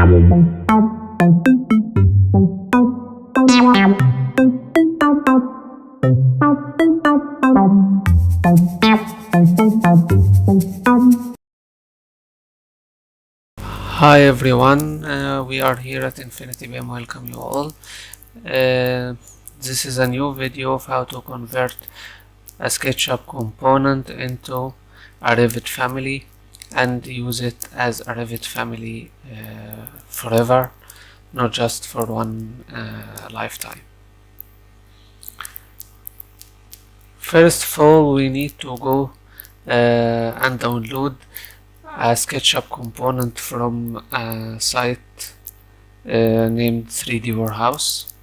Hi everyone, we are here at Infinity BIM. Welcome you all. This is a new video of how to convert a SketchUp component into a Revit family and use it as a Revit family forever, not just for one lifetime. First of all, we need to go and download a SketchUp component from a site named 3D Warehouse.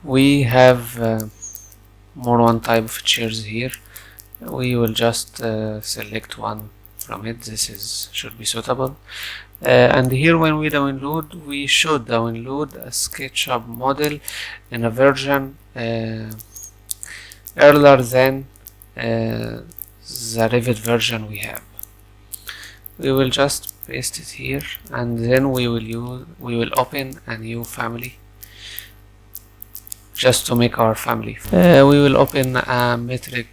We have more one type of chairs here. We will just select one from it. This should be suitable. And here when we download, we should download a SketchUp model in a version earlier than the Revit version we have. We will just paste it here, and then we will open a new family just to make our family. We will open a metric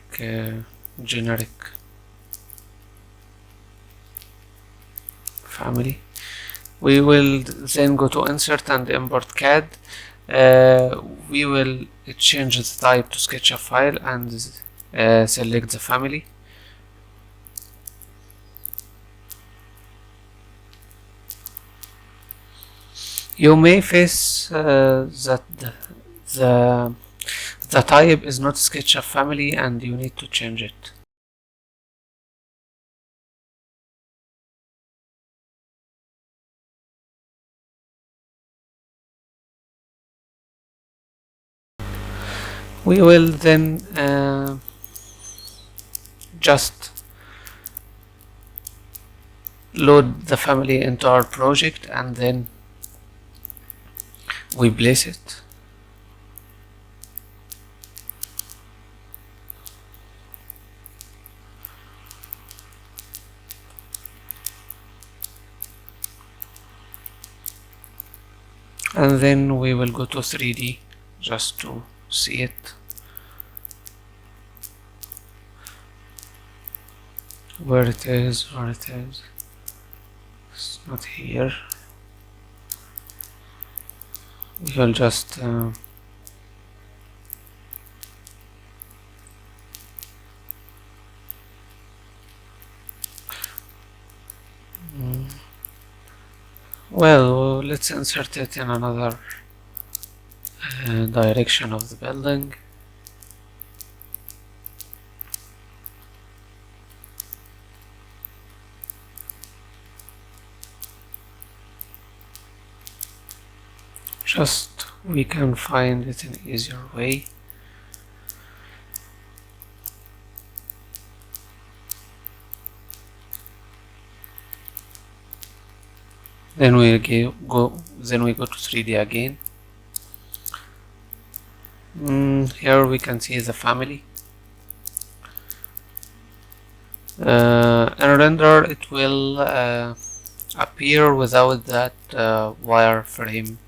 generic family. We will then go to insert and import CAD. We will change the type to SketchUp file and select the family. You may face that the type is not SketchUp family and you need to change it. We will then just load the family into our project and then we place it. And then we will go to 3D just to see it. Where it is. It's not here. We will just well, let's insert it in another direction of the building. Just we can find it in an easier way. Then we go to 3D again. Here we can see the family. In render it will appear without that wire frame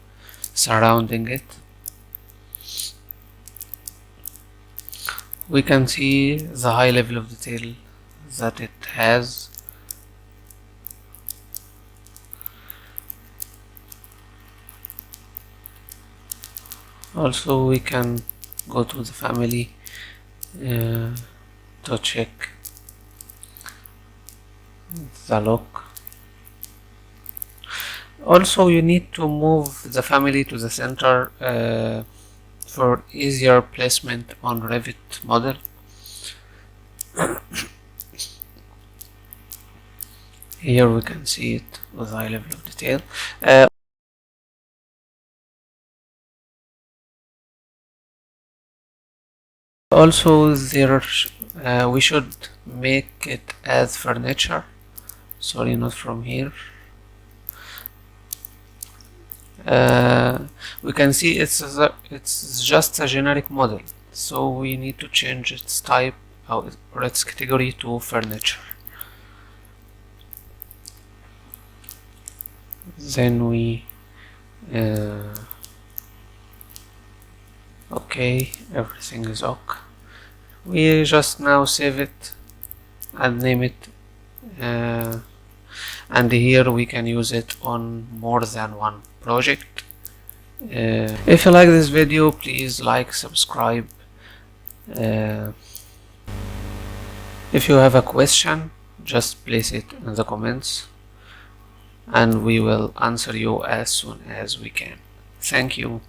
surrounding it. We can see the high level of detail that it has. Also we can go to the family to check the look. Also you need to move the family to the center for easier placement on Revit model. Here we can see it with high level of detail. Also there we should make it as furniture. Sorry, not from here. We can see it's just a generic model, so we need to change its type or its category to furniture. then we okay, everything is ok. We just now save it and name it, and here we can use it on more than one project. If you like this video, please like, subscribe. If you have a question, just place it in the comments and we will answer you as soon as we can. Thank you.